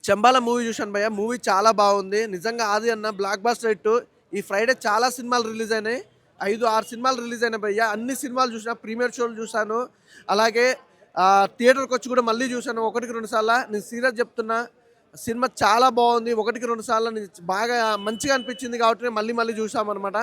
చెంబాల movie చూశాను భయ్య. Movie చాలా బాగుంది నిజంగా. ఆది అన్న బ్లాక్ బాస్టర్ హిట్. ఈ ఫ్రైడే చాలా సినిమాలు రిలీజ్ అయినాయి. 5-6 సినిమాలు రిలీజ్ అయినాయి భయ్య. అన్ని సినిమాలు చూసిన, ప్రీమియర్ షోలు చూశాను. అలాగే థియేటర్కి వచ్చి కూడా మళ్ళీ చూశాను 1-2 సార్లు. నేను సీరియస్ చెప్తున్నా, సినిమా చాలా బాగుంది. 1-2 సార్లు బాగా మంచిగా అనిపించింది కాబట్టి మళ్ళీ మళ్ళీ చూసామన్నమాట.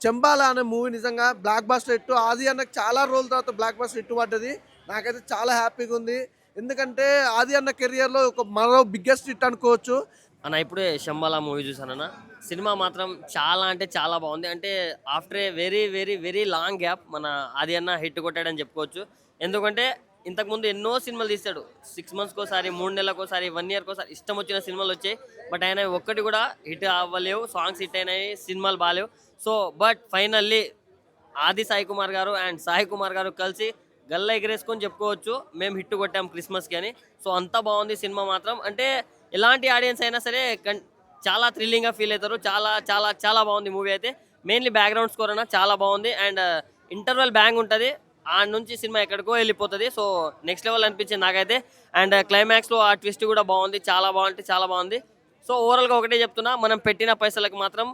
చెంబాల అనే మూవీ నిజంగా బ్లాక్ బాస్టర్ హిట్. ఆది అన్నకు చాలా రోజుల తర్వాత బ్లాక్ బాస్టర్ హిట్ పడ్డది. నాకైతే చాలా హ్యాపీగా ఉంది. ఎందుకంటే ఆది అన్న కెరియర్లో ఒక మరో బిగ్గెస్ట్ హిట్ అనుకోవచ్చు. అన్న ఇప్పుడే శంబాల మూవీ చూసానన్న. సినిమా మాత్రం చాలా అంటే చాలా బాగుంది. అంటే after a very very very long gap మన ఆది అన్న హిట్ కొట్టాడని చెప్పుకోవచ్చు. ఎందుకంటే ఇంతకుముందు ఎన్నో సినిమాలు తీస్తాడు. 6 మంత్స్కి ఒకసారి, 3 నెలలకోసారి, 1 ఇయర్కి ఒకసారి ఇష్టం వచ్చిన సినిమాలు వచ్చాయి. బట్ ఆయన ఒక్కటి కూడా హిట్ అవ్వలేవు. సాంగ్స్ హిట్ అయినాయి, సినిమాలు బాగాలేవు. సో బట్ ఫైనల్లీ ఆది సాయి కుమార్ గారు అండ్ సాయి కుమార్ గారు కలిసి గల్ల ఎగరేసుకొని చెప్పుకోవచ్చు మేము హిట్ కొట్టాం క్రిస్మస్కి అని. సో అంత బాగుంది సినిమా మాత్రం. అంటే ఎలాంటి ఆడియన్స్ అయినా సరే చాలా థ్రిల్లింగ్గా ఫీల్ అవుతారు. చాలా చాలా చాలా బాగుంది మూవీ అయితే. మెయిన్లీ బ్యాక్గ్రౌండ్ స్కోర్ అన్న చాలా బాగుంది. అండ్ ఇంటర్వెల్ బ్యాంగ్ ఉంటుంది. ఆ నుంచి సినిమా ఎక్కడికో వెళ్ళిపోతుంది. సో నెక్స్ట్ లెవెల్ అనిపించింది నాకైతే. అండ్ క్లైమాక్స్లో ఆ ట్విస్ట్ కూడా బాగుంది. చాలా బాగుంటే చాలా బాగుంది. సో ఓవరాల్గా ఒకటే చెప్తున్నా, మనం పెట్టిన పైసలకు మాత్రం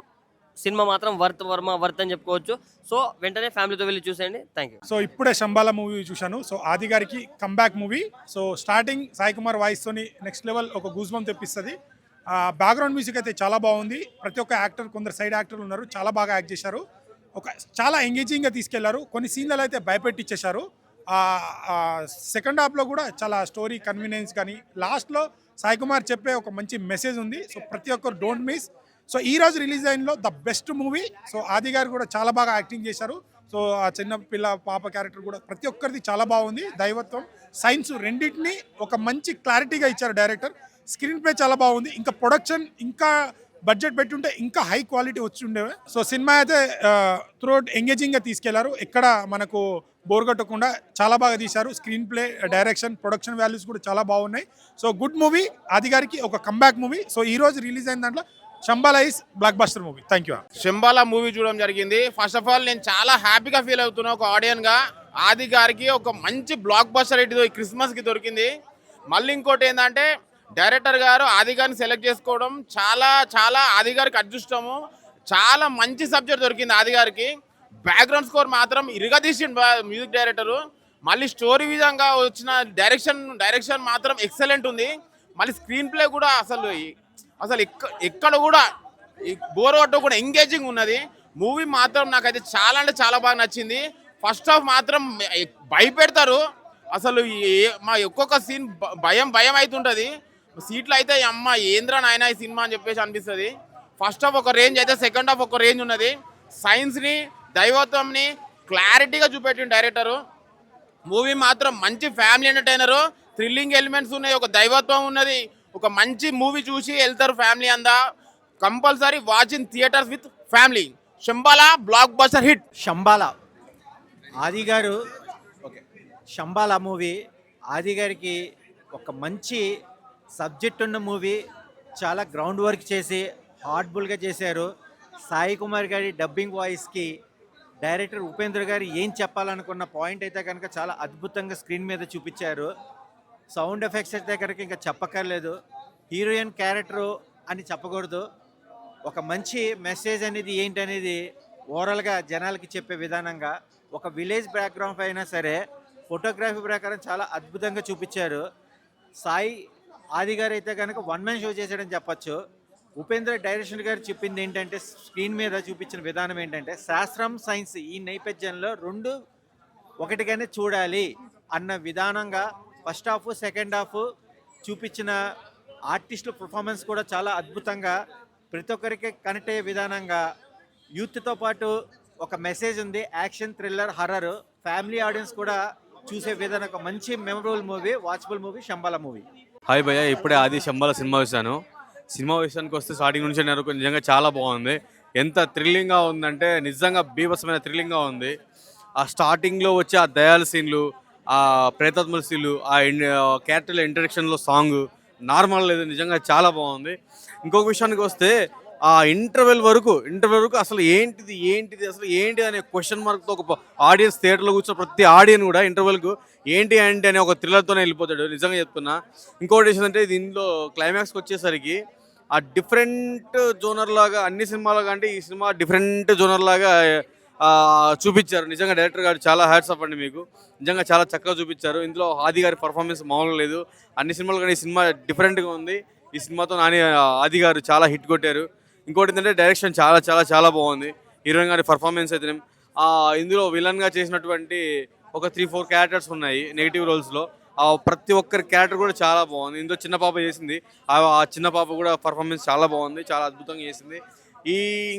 సినిమా మాత్రం వర్త్ అని చెప్పుకోవచ్చు. సో వెంటనే ఫ్యామిలీతో వెళ్ళి చూసేయండి. Thank you. సో ఇప్పుడే శంబాల మూవీ చూశాను. సో ఆది గారికి comeback movie. So starting Sai Kumar వాయిస్తోని నెక్స్ట్ లెవెల్ ఒక గూజ్బం తెప్పిస్తుంది. బ్యాక్గ్రౌండ్ మ్యూజిక్ అయితే చాలా బాగుంది. ప్రతి ఒక్క యాక్టర్, కొందరు సైడ్ యాక్టర్లు ఉన్నారు, చాలా బాగా యాక్ట్ చేశారు. చాలా ఎంగేజింగ్గా తీసుకెళ్లారు. కొన్ని సీన్లలో అయితే భయపెట్టించేశారు. సెకండ్ హాఫ్లో కూడా చాలా స్టోరీ కన్వీనియన్స్ కానీ లాస్ట్లో సాయి కుమార్ చెప్పే ఒక మంచి మెసేజ్ ఉంది. సో ప్రతి ఒక్కరు డోంట్ మిస్. సో ఈ రోజు రిలీజ్ అయినలో the best movie. So Aadi గారు కూడా చాలా బాగా యాక్టింగ్ చేశారు. సో ఆ చిన్న పిల్ల పాప క్యారెక్టర్ కూడా ప్రతి ఒక్కరిది చాలా బాగుంది. దైవత్వం, సైన్స్ రెండింటిని ఒక మంచి క్లారిటీగా ఇచ్చారు డైరెక్టర్. స్క్రీన్ ప్లే చాలా బాగుంది. ఇంకా ప్రొడక్షన్ ఇంకా బడ్జెట్ పెట్టుంటే ఇంకా హై క్వాలిటీ వచ్చి ఉండేవి. సో సినిమా అయితే త్రూఅవుట్ ఎంగేజింగ్గా తీసుకెళ్లారు. ఎక్కడ మనకు బోర్ కొట్టకుండా చాలా బాగా తీశారు. Screen play, direction, production values కూడా చాలా బాగున్నాయి. So good movie. ఆది గారికి ఒక కంబ్యాక్ మూవీ. సో ఈ రోజు రిలీజ్ అయిన దాంట్లో Shambhala is blockbuster movie. Thank you. Shambhala movie చూడడం జరిగింది. ఫస్ట్ ఆఫ్ ఆల్ నేను చాలా హ్యాపీగా ఫీల్ అవుతున్నా ఒక ఆడియన్గా. ఆది గారికి ఒక మంచి బ్లాక్ బస్టర్ హిట్ ఈ క్రిస్మస్కి దొరికింది. మళ్ళీ ఇంకోటి ఏంటంటే డైరెక్టర్ గారు ఆది గారిని సెలెక్ట్ చేసుకోవడం చాలా చాలా ఆది గారికి అదృష్టము. చాలా మంచి సబ్జెక్ట్ దొరికింది ఆది గారికి. బ్యాక్గ్రౌండ్ స్కోర్ మాత్రం ఇరగదీసిండు మ్యూజిక్ డైరెక్టరు. మళ్ళీ స్టోరీ విధంగా వచ్చిన డైరెక్షన్ మాత్రం ఎక్సలెంట్ ఉంది. మళ్ళీ స్క్రీన్ ప్లే కూడా అసలు ఎక్కడ కూడా బోర్ కొట్టకుండా ఎంగేజింగ్ ఉన్నది. మూవీ మాత్రం నాకైతే చాలా అంటే చాలా బాగా నచ్చింది. ఫస్ట్ హాఫ్ మాత్రం భయపెడతారు. అసలు మా ఒక్కొక్క సీన్ భయం అవుతుంటుంది. సీట్లు అయితే అమ్మ ఏంద్రా నాయన ఈ సినిమా అని చెప్పేసి అనిపిస్తుంది. ఫస్ట్ హాఫ్ ఒక రేంజ్ అయితే సెకండ్ హాఫ్ ఒక రేంజ్ ఉన్నది. సైన్స్ని, దైవత్వంని క్లారిటీగా చూపెట్టిన డైరెక్టరు. మూవీ మాత్రం మంచి ఫ్యామిలీ ఎంటర్టైనరు. థ్రిల్లింగ్ ఎలిమెంట్స్ ఉన్నాయి, ఒక దైవత్వం ఉన్నది. ఒక మంచి మూవీ చూసి వెళ్తారు ఫ్యామిలీ అందా. Compulsory watch in theatres with family. Shambhala blockbuster hit. Shambhala Aadi గారు శంబాల మూవీ ఆది గారికి ఒక మంచి సబ్జెక్ట్ ఉన్న మూవీ. చాలా గ్రౌండ్ వర్క్ చేసి హార్ట్ఫుల్గా చేశారు. సాయి కుమార్ గారి డబ్బింగ్ వాయిస్కి డైరెక్టర్ ఉపేంద్ర గారు ఏం చెప్పాలనుకున్న పాయింట్ అయితే కనుక చాలా అద్భుతంగా స్క్రీన్ మీద చూపించారు. సౌండ్ ఎఫెక్ట్స్ అయితే కనుక ఇంకా చెప్పక్కర్లేదు. హీరోయిన్ క్యారెక్టరు అని చెప్పకూడదు. ఒక మంచి మెసేజ్ అనేది ఏంటనేది ఓవరాల్గా జనాలకి చెప్పే విధానంగా ఒక విలేజ్ బ్యాక్గ్రౌండ్ అయినా సరే ఫోటోగ్రఫీ ప్రకారం చాలా అద్భుతంగా చూపించారు. సాయి ఆది గారు అయితే కనుక వన్ మ్యాన్ షో చేశాడని చెప్పచ్చు. ఉపేంద్ర డైరెక్షన్ గారు చెప్పింది ఏంటంటే, స్క్రీన్ మీద చూపించిన విధానం ఏంటంటే, శాస్త్రం సైన్స్ ఈ నేపథ్యంలో రెండు ఒకటిగానే చూడాలి అన్న విధానంగా ఫస్ట్ హాఫ్ సెకండ్ హాఫ్ చూపించిన ఆర్టిస్టుల పర్ఫార్మెన్స్ కూడా చాలా అద్భుతంగా ప్రతి ఒక్కరికి కనెక్ట్ అయ్యే విధానంగా యూత్తో పాటు ఒక మెసేజ్ ఉంది. Action, thriller, horror family audience కూడా చూసే విధానం ఒక మంచి memorable movie, watchable movie Shambhala movie. Hi భయ్య, ఇప్పుడే ఆది శంబాల సినిమా చూశాను. సినిమా విషయానికి వస్తే స్టార్టింగ్ నుంచి నాకు నిజంగా చాలా బాగుంది. ఎంత థ్రిల్లింగ్గా ఉందంటే నిజంగా బీభత్సమైన థ్రిల్లింగ్గా ఉంది. ఆ స్టార్టింగ్లో వచ్చే ఆ దయాల సీన్లు, ఆ ప్రేతాత్మల సీన్లు, ఆ క్యారెక్టర్ల ఇంట్రడక్షన్లో సాంగ్ నార్మల్ లేదు, నిజంగా చాలా బాగుంది. ఇంకొక విషయానికి వస్తే ఆ ఇంటర్వెల్ వరకు అసలు ఏంటిది అసలు ఏంటి అనే క్వశ్చన్ మార్క్తో ఒక ఆడియన్స్ థియేటర్లో కూర్చున్న ప్రతి ఆడియన్ కూడా ఇంటర్వెల్కు ఏంటి అనే ఒక థ్రిల్లర్తోనే వెళ్ళిపోతాడు. నిజంగా చెప్తున్నా. ఇంకోటి ఏంటంటే దీనిలో క్లైమాక్స్కి వచ్చేసరికి ఆ డిఫరెంట్ జోనర్ లాగా అన్ని సినిమాల కంటే ఈ సినిమా డిఫరెంట్ జోనర్ లాగా చూపించారు. నిజంగా డైరెక్టర్ గారు చాలా హ్యాట్స్ ఆఫ్ అండి మీకు. నిజంగా చాలా చక్కగా చూపించారు. ఇందులో ఆది గారి పర్ఫార్మెన్స్ మామూలుగా లేదు. అన్ని సినిమాలు కానీ ఈ సినిమా డిఫరెంట్గా ఉంది. ఈ సినిమాతో ఆది గారు చాలా హిట్ కొట్టారు. ఇంకోటి ఏంటంటే డైరెక్షన్ చాలా చాలా చాలా బాగుంది. హీరోయిన్ గారి పర్ఫార్మెన్స్ అయితే ఇందులో విలన్గా చేసినటువంటి ఒక 3-4 క్యారెక్టర్స్ ఉన్నాయి నెగిటివ్ రోల్స్లో. ప్రతి ఒక్కరి క్యారెక్టర్ కూడా చాలా బాగుంది. ఇందులో చిన్న పాప చేసింది. ఆ చిన్న పాప కూడా పర్ఫార్మెన్స్ చాలా బాగుంది, చాలా అద్భుతంగా చేసింది.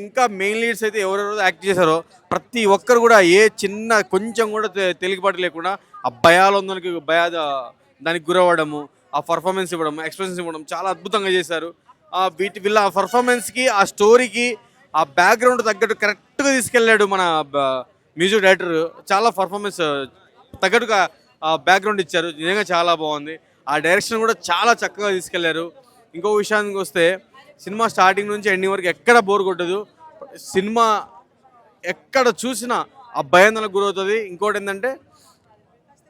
ఇంకా మెయిన్ లీడ్స్ అయితే ఎవరెవరు యాక్ట్ చేశారో ప్రతి ఒక్కరు కూడా ఏ చిన్న కొంచెం కూడా తేలికపాటు లేకుండా ఆ భయాలందరికి దానికి గురవ్వడము, ఆ పర్ఫార్మెన్స్ ఇవ్వడం, ఎక్స్ప్రెషన్స్ ఇవ్వడం చాలా అద్భుతంగా చేశారు. వీళ్ళ పర్ఫార్మెన్స్కి, ఆ స్టోరీకి, ఆ బ్యాక్గ్రౌండ్ తగ్గట్టు కరెక్ట్గా తీసుకెళ్ళాడు మన మ్యూజిక్ డైరెక్టర్. చాలా పర్ఫార్మెన్స్ తగ్గట్టుగా బ్యాక్గ్రౌండ్ ఇచ్చారు. నిజంగా చాలా బాగుంది. ఆ డైరెక్షన్ కూడా చాలా చక్కగా తీసుకెళ్లారు. ఇంకో విషయానికి వస్తే సినిమా స్టార్టింగ్ నుంచి ఎండింగ్ వరకు ఎక్కడ బోర్ కొట్టదు. సినిమా ఎక్కడ చూసినా ఆ భయాందోళనకు గురవుతుంది. ఇంకోటి ఏంటంటే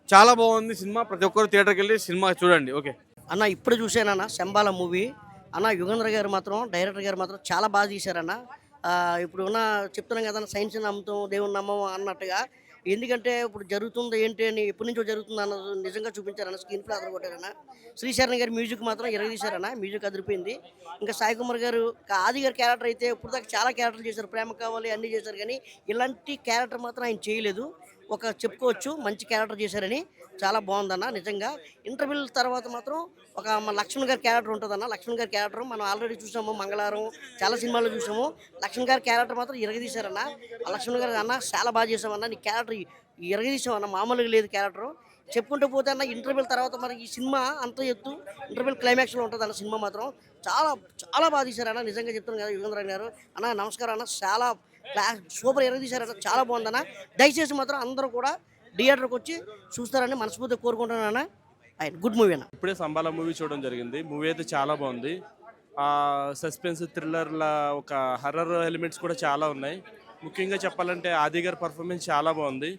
చాలా బాగుంది సినిమా. ప్రతి ఒక్కరు థియేటర్కి వెళ్ళి సినిమా చూడండి. ఓకే అన్న, ఇప్పుడు చూసానన్న శంబాల మూవీ అన్న. యుగేంద్ర గారు మాత్రం, డైరెక్టర్ గారు మాత్రం చాలా బాగా తీశారన్న. ఇప్పుడు ఉన్న చెప్తున్నాం కదా, సైన్స్ నమ్ముతాం దేవుని నమ్మం అన్నట్టుగా. ఎందుకంటే ఇప్పుడు జరుగుతుంది ఏంటి అని ఎప్పటి నుంచో జరుగుతుంది అన్నది నిజంగా చూపించారన్న. స్క్రీన్ ప్లే అదర కొట్టారన్న. శ్రీశరణ్ గారి మ్యూజిక్ మాత్రం ఎరగదీశారన్న. మ్యూజిక్ అదిరిపోయింది. ఇంకా సాయి కుమార్ గారు, ఆది గారి క్యారెక్టర్ అయితే ఇప్పుడు దాకా చాలా క్యారెక్టర్లు చేశారు. ప్రేమ కావాలి అన్నీ చేశారు, కానీ ఇలాంటి క్యారెక్టర్ మాత్రం ఆయన చేయలేదు. ఒక చెప్పుకోవచ్చు మంచి క్యారెక్టర్ చేశారని. చాలా బాగుందన్న నిజంగా. ఇంటర్వ్యూల తర్వాత మాత్రం ఒక మన లక్ష్మణ్ గారి క్యారెక్టర్ ఉంటుందన్న. లక్ష్మణ్ గారి క్యారెక్టర్ మనం ఆల్రెడీ చూసాము, మంగళవారం చాలా సినిమాల్లో చూసాము. లక్ష్మణ్ గారి క్యారెక్టర్ మాత్రం ఇరగదీశారన్న. ఆ లక్ష్మణ్ గారు అన్న చాలా బాగా చేసామన్న, నీ క్యారెక్టర్ ఇరగదీసామన్న, మామూలుగా లేదు క్యారెక్టర్. చెప్పుకుంటూ పోతే అన్న ఇంటర్వ్యూల తర్వాత మరి ఈ సినిమా అంత ఎత్తు ఇంటర్వ్యూల్ క్లైమాక్స్లో ఉంటుంది అన్న. సినిమా మాత్రం చాలా చాలా బాగా తీశారన్న. నిజంగా చెప్తున్నాను కదా యుగేంద్ర గారు అన్న, నమస్కారం అన్న. చాలా సూపర్ ఎరగదీశారన్న, చాలా బాగుందన్న. దయచేసి మాత్రం అందరూ కూడా థియేటర్కి వచ్చి చూస్తారని మనస్ఫూర్తిగా కోరుకుంటున్నాను. ఆయన గుడ్ మూవీ అన్న. ఇప్పుడే సంబాల మూవీ చూడడం జరిగింది. మూవీ అయితే చాలా బాగుంది. సస్పెన్స్, థ్రిల్లర్ల ఒక హర్రర్ ఎలిమెంట్స్ కూడా చాలా ఉన్నాయి. ముఖ్యంగా చెప్పాలంటే ఆది గారి పర్ఫార్మెన్స్ చాలా బాగుంది.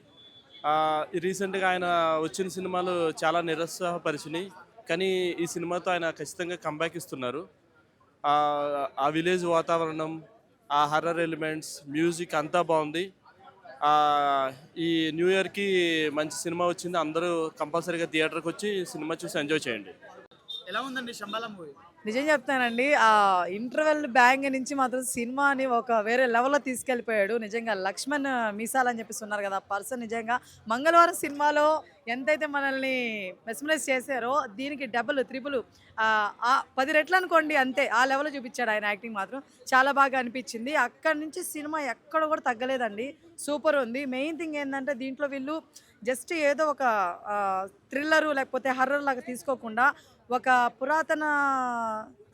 రీసెంట్గా ఆయన వచ్చిన సినిమాలు చాలా నిరుత్సాహపరిచినాయి, కానీ ఈ సినిమాతో ఆయన ఖచ్చితంగా కంబ్యాక్ ఇస్తున్నారు. ఆ విలేజ్ వాతావరణం, ఆ హర్రర్ ఎలిమెంట్స్, మ్యూజిక్ అంతా బాగుంది. ఈ న్యూ ఇయర్కి మంచి సినిమా వచ్చింది. అందరూ కంపల్సరీగా థియేటర్కి వచ్చి సినిమా చూసి ఎంజాయ్ చేయండి. ఎలా ఉందండి శంబాల మూవీ? నిజం చెప్తానండి, ఆ ఇంటర్వెల్ బ్యాంగ్ నుంచి మాత్రం సినిమాని ఒక వేరే లెవెల్లో తీసుకెళ్ళిపోయాడు. నిజంగా లక్ష్మణ్ మీసాల్ అని చెప్పేసి ఉన్నారు కదా, పర్సన్ నిజంగా మంగళవారం సినిమాలో ఎంతైతే మనల్ని మెస్మరైజ్ చేశారో దీనికి డబుల్ త్రిపుల్ 10 రెట్లు అనుకోండి, అంతే ఆ లెవెల్లో చూపించాడు ఆయన. యాక్టింగ్ మాత్రం చాలా బాగా అనిపించింది. అక్కడి నుంచి సినిమా ఎక్కడ కూడా తగ్గలేదండి, సూపర్ ఉంది. మెయిన్ థింగ్ ఏంటంటే దీంట్లో వీళ్ళు జస్ట్ ఏదో ఒక థ్రిల్లరు లేకపోతే హర్రర్ లాగా తీసుకోకుండా ఒక పురాతన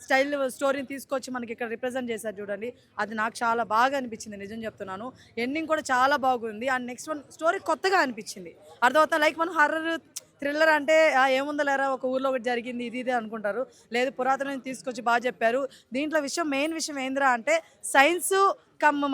స్టైల్ స్టోరీని తీసుకొచ్చి మనకి ఇక్కడ రిప్రజెంట్ చేశారు చూడండి. అది నాకు చాలా బాగా అనిపించింది, నిజం చెప్తున్నాను. ఎండింగ్ కూడా చాలా బాగుంది. అండ్ నెక్స్ట్ వన్ స్టోరీ కొత్తగా అనిపించింది. అర్థమవుతా, లైక్ మనం హర్రర్ థ్రిల్లర్ అంటే ఏముందో లేరా ఒక ఊర్లో ఒకటి జరిగింది ఇది ఇదే అనుకుంటారు. లేదు, పురాతన తీసుకొచ్చి బాగా చెప్పారు. దీంట్లో మెయిన్ విషయం ఏంద్రా అంటే సైన్స్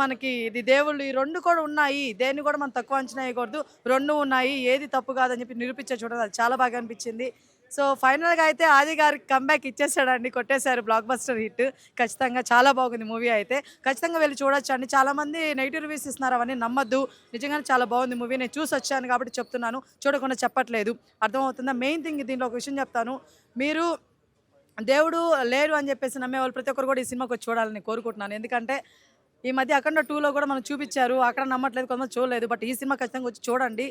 మనకి ఇది దేవుళ్ళు, ఈ రెండు కూడా ఉన్నాయి. దేన్ని కూడా మనం తక్కువ అంచనా వేయకూడదు, రెండు ఉన్నాయి, ఏది తప్పు కాదని చెప్పి నిరూపించే చూడాలి. అది చాలా బాగా అనిపించింది. సో ఫైనల్గా అయితే ఆది గారికి కంబ్యాక్ ఇచ్చేసాడండి, కొట్టేశారు, బ్లాక్ బస్టర్ హిట్. ఖచ్చితంగా చాలా బాగుంది మూవీ అయితే, ఖచ్చితంగా వెళ్ళి చూడొచ్చు అండి. చాలామంది నెగిటివ్ రివ్యూస్ ఇస్తున్నారు, అవన్నీ నమ్మద్దు. నిజంగానే చాలా బాగుంది మూవీ. నేను చూసి వచ్చాను కాబట్టి చెప్తున్నాను, చూడకుండా చెప్పట్లేదు. అర్థమవుతుందా? మెయిన్ థింగ్ దీంట్లో ఒక విషయం చెప్తాను, మీరు దేవుడు లేడు అని చెప్పేసి నమ్మేవాళ్ళు ప్రతి ఒక్కరు కూడా ఈ సినిమాకి వచ్చి చూడాలని కోరుకుంటున్నాను. ఎందుకంటే ఈ మధ్య అఖండ 2లో కూడా మనం చూపించారు, అక్కడ నమ్మట్లేదు, కొంతమంది చూడలేదు. బట్ ఈ సినిమా ఖచ్చితంగా వచ్చి చూడండి,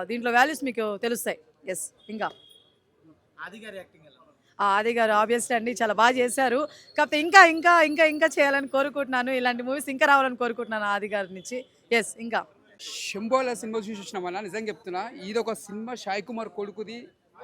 దీంట్లో వాల్యూస్ మీకు తెలుస్తాయి. ఎస్, ఇంకా ఆది గారు ఆబ్వియస్లీ అండి చాలా బాగా చేశారు. కాకపోతే ఇంకా ఇంకా ఇంకా ఇంకా చేయాలని కోరుకుంటున్నాను. ఇలాంటి మూవీస్ ఇంకా రావాలని కోరుకుంటున్నాను ఆది గారి నుంచి. ఎస్, ఇంకా శంబోల సినిమా చూసి వచ్చినామన్నా, నిజంగా చెప్తున్నా ఇది ఒక సినిమా. సాయి కుమార్ కొడుకుది,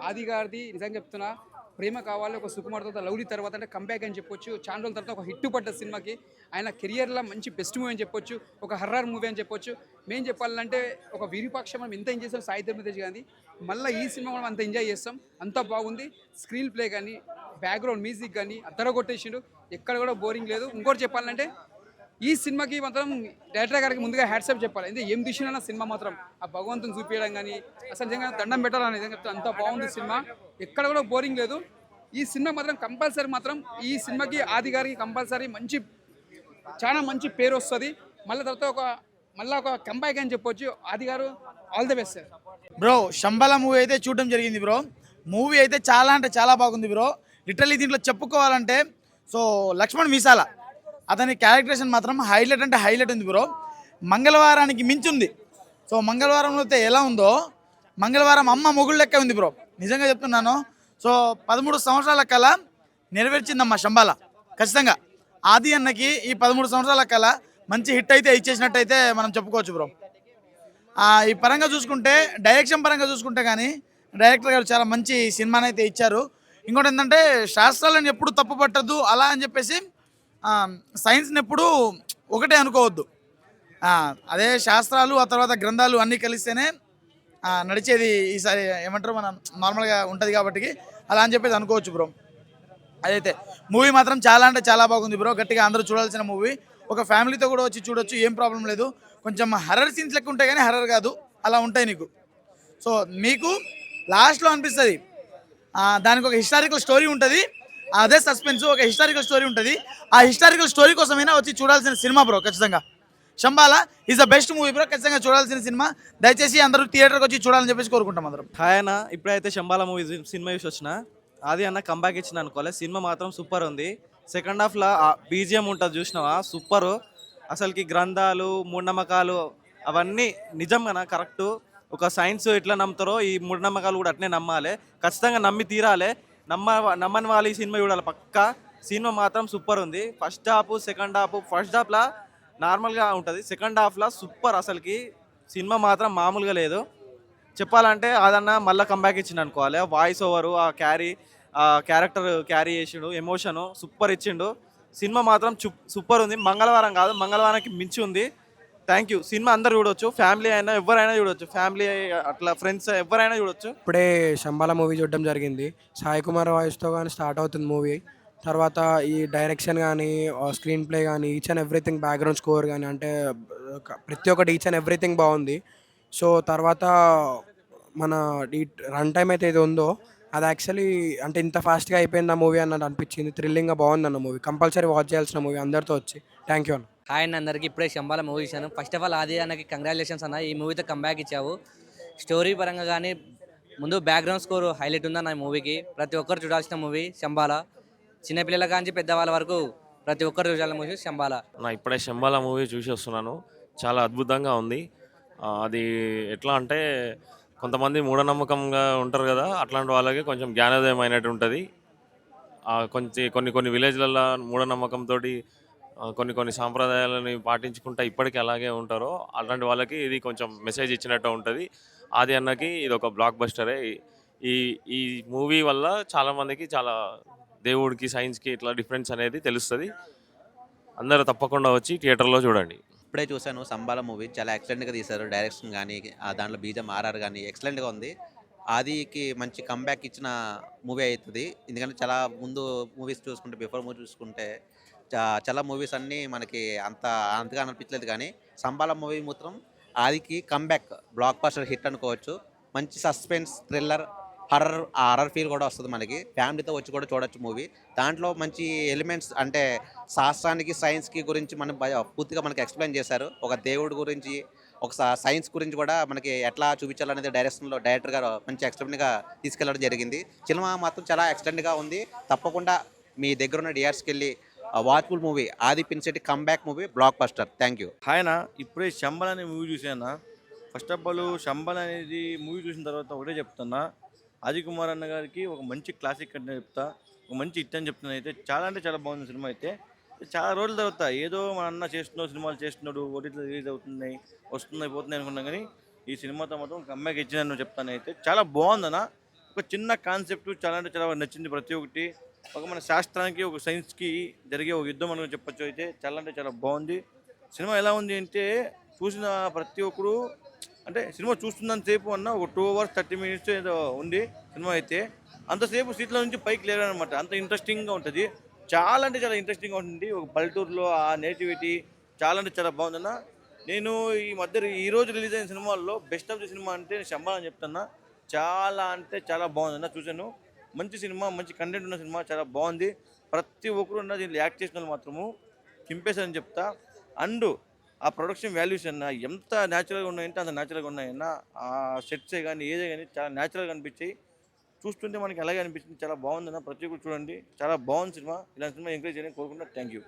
ఆది గారిది. నిజంగా చెప్తున్నా, ప్రేమ కావాలి ఒక సుకుమార్ తర్వాత లవ్లీ తర్వాత అంటే కంబ్యాక్ అని చెప్పొచ్చు. చాలా రోజుల తర్వాత ఒక హిట్ పడ్డ సినిమాకి ఆయన కెరియర్లో మంచి బెస్ట్ మూవీ అని చెప్పొచ్చు, ఒక హర్రర్ మూవీ అని చెప్పొచ్చు. మేము చెప్పాలంటే ఒక విరూపాక్ష మనం ఎంత ఎంజాయ్ చేస్తాం సాయి ధర్మ తేజ్ గాంధీ, మళ్ళీ ఈ సినిమా మనం అంత ఎంజాయ్ చేస్తాం. అంత బాగుంది. స్క్రీన్ ప్లే కానీ, బ్యాక్గ్రౌండ్ మ్యూజిక్ కానీ అద్దర కొట్టేసిండు, ఎక్కడ కూడా బోరింగ్ లేదు. ఇంకోటి చెప్పాలంటే ఈ సినిమాకి మాత్రం డైరెక్టర్ గారికి ముందుగా హ్యాట్సాప్ చెప్పాలి. ఎందుకంటే ఏం తీసినా సినిమా మాత్రం ఆ భగవంతుని చూపించడం కానీ అసలు నిజంగా దండం పెట్టాలని నిజంగా చెప్తే అంత బాగుంది సినిమా, ఎక్కడ కూడా బోరింగ్ లేదు. ఈ సినిమా మాత్రం కంపల్సరీ మాత్రం ఈ సినిమాకి ఆది గారికి కంపల్సరీ చాలా మంచి పేరు వస్తుంది. మళ్ళీ తర్వాత మళ్ళీ ఒక కంబ్యాక్ అని చెప్పొచ్చు. ఆది గారు all the best sir. Bro Shambhala movie అయితే చూడడం జరిగింది బ్రో. మూవీ అయితే చాలా అంటే చాలా బాగుంది బ్రో. లిటరల్లీ దీంట్లో చెప్పుకోవాలంటే సో లక్ష్మణ్ మీసాల అతని క్యారెక్టరేషన్ మాత్రం హైలైట్ అంటే హైలైట్ ఉంది బ్రో. మంగళవారానికి మించి ఉంది. సో మంగళవారంలో అయితే ఎలా ఉందో మంగళవారం అమ్మ మొగుడు లెక్క ఉంది బ్రో. నిజంగా చెప్తున్నాను. సో 13 సంవత్సరాల కళ నెరవేర్చిందమ్మ శంబాల. ఖచ్చితంగా ఆది అన్నకి ఈ 13 సంవత్సరాల కళ మంచి హిట్ అయితే ఇచ్చేసినట్టయితే మనం చెప్పుకోవచ్చు బ్రో. ఈ పరంగా చూసుకుంటే డైరెక్షన్ పరంగా చూసుకుంటే కానీ డైరెక్టర్ గారు చాలా మంచి సినిమాని అయితే ఇచ్చారు. ఇంకోటి ఏంటంటే శాస్త్రాలను ఎప్పుడు తప్పు పట్టద్దు అలా అని చెప్పేసి సైన్స్ని ఎప్పుడు ఒకటే అనుకోవద్దు. అదే శాస్త్రాలు ఆ తర్వాత గ్రంథాలు అన్నీ కలిస్తేనే నడిచేది ఈసారి ఏమంటారు మనం నార్మల్గా ఉంటుంది కాబట్టి అలా అని చెప్పేసి అనుకోవచ్చు బ్రో. అదైతే మూవీ మాత్రం చాలా అంటే చాలా బాగుంది బ్రో. గట్టిగా అందరూ చూడాల్సిన మూవీ. ఒక ఫ్యామిలీతో కూడా వచ్చి చూడొచ్చు, ఏం ప్రాబ్లం లేదు. కొంచెం హర్రర్ సీన్స్ లెక్క ఉంటాయి కానీ హర్రర్ కాదు, అలా ఉంటాయి నీకు. సో మీకు లాస్ట్లో అనిపిస్తుంది దానికి ఒక హిస్టారికల్ స్టోరీ ఉంటుంది, అదే సస్పెన్స్ ఒక హిస్టారికల్ స్టోరీ ఉంటుంది. ఆ హిస్టారికల్ స్టోరీ కోసమైనా వచ్చి చూడాల్సిన సినిమా బ్రో. ఖచ్చితంగా Shambhala is the best movie bro. ఖచ్చితంగా చూడాల్సిన సినిమా. దయచేసి అందరూ థియేటర్కి వచ్చి చూడాలని చెప్పేసి కోరుకుంటాం అందరం. హాయ్ అన్న, ఇప్పుడైతే శంబాల మూవీ సినిమా చూసి వచ్చిన. అది అన్న కంబ్యాక్ ఇచ్చిన అనుకోలే. సినిమా మాత్రం సూపర్ ఉంది. సెకండ్ హాఫ్లో బీజిఎం ఉంటుంది చూసినావా, సూపరు. అసలుకి గ్రంథాలు మూఢనమ్మకాలు అవన్నీ నిజం కదా, కరెక్టు. ఒక సైన్స్ ఎట్లా నమ్ముతారో ఈ మూఢనమ్మకాలు కూడా అట్నే నమ్మాలి. ఖచ్చితంగా నమ్మి తీరాలి. నమ్మని వాళ్ళు ఈ సినిమా చూడాలి పక్కా. సినిమా మాత్రం సూపర్ ఉంది. First half second half, first హాఫ్లో నార్మల్గా ఉంటుంది, సెకండ్ హాఫ్లో సూపర్. అసలుకి సినిమా మాత్రం మామూలుగా లేదు. చెప్పాలంటే అదన్నా మళ్ళీ కంబ్యాక్ ఇచ్చిండు అనుకోవాలి. వాయిస్ ఓవరు, ఆ క్యారెక్టర్ క్యారీ చేసిండు, ఎమోషను సూపర్ ఇచ్చిండు. సినిమా మాత్రం సూపర్ ఉంది. మంగళవారం కాదు, మంగళవారానికి మించి ఉంది. Thank you. సినిమా అందరు చూడొచ్చు, ఫ్యామిలీ అయినా ఎవరైనా చూడొచ్చు, ఫ్యామిలీ అట్లా ఫ్రెండ్స్ ఎవరైనా చూడొచ్చు. ఇప్పుడే శంబాల మూవీ చూడడం జరిగింది. సాయి కుమార్ వాయిస్తో కానీ స్టార్ట్ అవుతుంది మూవీ. తర్వాత ఈ డైరెక్షన్ కానీ స్క్రీన్ ప్లే కానీ each and everything, background score కానీ అంటే ప్రతి ఒక్కటి ఈచ్ అండ్ ఎవ్రీథింగ్ బాగుంది. సో తర్వాత మన ఈ రన్ టైం అయితే ఇది ఉందో అది యాక్చువల్లీ అంటే ఇంత ఫాస్ట్గా అయిపోయింది ఆ మూవీ అన్నట్టు అనిపించింది. థ్రిల్లింగ్గా బాగుంది అన్న మూవీ. కంపల్సరీ వాచ్ చేయాల్సిన మూవీ అందరితో వచ్చి. థ్యాంక్ యూ అన్న. హాయ్ అన్న, అందరికీ ఇప్పుడే శంబాల మూవీ చూశాను. ఫస్ట్ ఆఫ్ ఆల్ ఆది అన్నకి కంగ్రాచులేషన్స్ అన్న, ఈ మూవీతో కంబ్యాక్ ఇచ్చావు. స్టోరీ పరంగా కానీ ముందు బ్యాక్గ్రౌండ్ స్కోర్ హైలైట్ ఉందన్న ఈ మూవీకి. ప్రతి ఒక్కరు చూడాల్సిన మూవీ శంబాల. చిన్నపిల్లల కాంచి పెద్దవాళ్ళ వరకు ప్రతి ఒక్కరు చూడాల్సిన మూవీ శంబాల. నా ఇప్పుడే శంబాల మూవీ చూసి వస్తున్నాను. చాలా అద్భుతంగా ఉంది. అది ఎట్లా అంటే కొంతమంది మూఢనమ్మకంగా ఉంటారు కదా, అట్లాంటి వాళ్ళకి కొంచెం జ్ఞానోదయం అయినట్టు ఉంటుంది. కొన్ని విలేజ్లలో మూఢనమ్మకంతో కొన్ని సాంప్రదాయాలని పాటించుకుంటా ఇప్పటికీ అలాగే ఉంటారో అలాంటి వాళ్ళకి ఇది కొంచెం మెసేజ్ ఇచ్చినట్టు ఉంటుంది. ఆది అన్నకి ఇది ఒక బ్లాక్ బస్టరే. ఈ మూవీ వల్ల చాలామందికి చాలా దేవుడికి సైన్స్కి ఇట్లా డిఫరెన్స్ అనేది తెలుస్తుంది. అందరూ తప్పకుండా వచ్చి థియేటర్లో చూడండి. ఇప్పుడే చూశాను శంబాల మూవీ. చాలా ఎక్సలెంట్గా తీశారు. డైరెక్షన్ కానీ దాంట్లో బీజం ఆర్ఆర్ కానీ ఎక్సలెంట్గా ఉంది. ఆదికి మంచి కంబ్యాక్ ఇచ్చిన మూవీ అవుతుంది. ఎందుకంటే చాలా ముందు మూవీస్ చూసుకుంటే, బిఫోర్ మూవీ చూసుకుంటే చాలా మూవీస్ అన్నీ మనకి అంతగా అనిపించలేదు. కానీ శంబాల మూవీ మాత్రం ఆదికి కంబ్యాక్ బ్లాక్ బస్టర్ హిట్ అనుకోవచ్చు. మంచి సస్పెన్స్, థ్రిల్లర్, హర్రర్ ఫీల్ కూడా వస్తుంది మనకి. ఫ్యామిలీతో వచ్చి కూడా చూడొచ్చు మూవీ. దాంట్లో మంచి ఎలిమెంట్స్ అంటే శాస్త్రానికి సైన్స్కి గురించి పూర్తిగా మనకి ఎక్స్ప్లెయిన్ చేశారు. ఒక దేవుడి గురించి, ఒక సైన్స్ గురించి కూడా మనకి ఎట్లా చూపించాలనేది డైరెక్టర్ గారు మంచి ఎక్స్ప్లెయిన్గా తీసుకెళ్ళడం జరిగింది. సినిమా మాత్రం చాలా ఎక్సలెంట్గా ఉంది. తప్పకుండా మీ దగ్గర ఉన్న థియేటర్స్కి వెళ్ళి watchful movie Aadi Pinisetty comeback movie blockbuster. Thank you. Hi ఇప్పుడే శంబల్ అనే మూవీ చూసాను. ఫస్ట్ ఆఫ్ ఆల్ శంబల్ అనేది మూవీ చూసిన తర్వాత ఒకటే చెప్తున్నా, ఆది కుమార్ అన్న గారికి ఒక మంచి క్లాసిక్ అంటే చెప్తా, ఒక మంచి హిట్ అని చెప్తున్నా. అయితే చాలా అంటే చాలా బాగుంది సినిమా. అయితే చాలా రోజుల తర్వాత ఏదో మన అన్న సినిమాలు చేస్తున్నాడు, ఓటీటీలో రిలీజ్ అవుతున్నాయి, వస్తున్నాయి, పోతున్నాయి అనుకున్నాం. కానీ ఈ సినిమాతో మాత్రం కంబ్యాక్ ఇచ్చిందని చెప్తాను. అయితే చాలా బాగుందన్న. ఒక చిన్న కాన్సెప్ట్ చాలా అంటే చాలా నచ్చింది. ప్రతి ఒక్కటి ఒక మన శాస్త్రానికి, ఒక సైన్స్కి జరిగే ఒక యుద్ధం అని చెప్పచ్చు. అయితే చాలా అంటే చాలా బాగుంది సినిమా. ఎలా ఉంది అంటే చూసిన ప్రతి ఒక్కరు అంటే సినిమా చూస్తున్నంత సేపు అన్న ఒక 2 hours 30 minutes ఏదో ఉంది సినిమా. అయితే అంతసేపు సీట్ల నుంచి పైకి లేరనమాట. అంత ఇంట్రెస్టింగ్గా ఉంటుంది. చాలా అంటే చాలా ఇంట్రెస్టింగ్గా ఉంటుంది. ఒక పల్లెటూరులో ఆ నేటివిటీ చాలా అంటే చాలా బాగుందన్న. నేను ఈ మధ్య ఈరోజు రిలీజ్ అయిన సినిమాల్లో బెస్ట్ ఆఫ్ ది సినిమా అంటే శంబాల అని చెప్తున్నా. చాలా అంటే చాలా బాగుందన్న. చూశాను, మంచి సినిమా, మంచి కంటెంట్ ఉన్న సినిమా, చాలా బాగుంది. ప్రతి ఒక్కరు ఉన్న దీంట్లో యాక్ట్ చేసిన వాళ్ళు మాత్రము చింపేశారని చెప్తా. అండ్ ఆ ప్రొడక్షన్ వాల్యూస్ అన్న ఎంత న్యాచురల్గా ఉన్నాయంటే అంత న్యాచురల్గా ఉన్నాయన్న. ఆ సెట్సే కానీ ఏదే కానీ చాలా న్యాచురల్గా అనిపించాయి. చూస్తుంటే మనకి అలాగే అనిపించింది. చాలా బాగుందన్న. ప్రతి ఒక్కరు చూడండి, చాలా బాగుంది సినిమా. ఇలాంటి సినిమా ఎంకరేజ్ చేయడానికి కోరుకుంటున్నా. Thank you.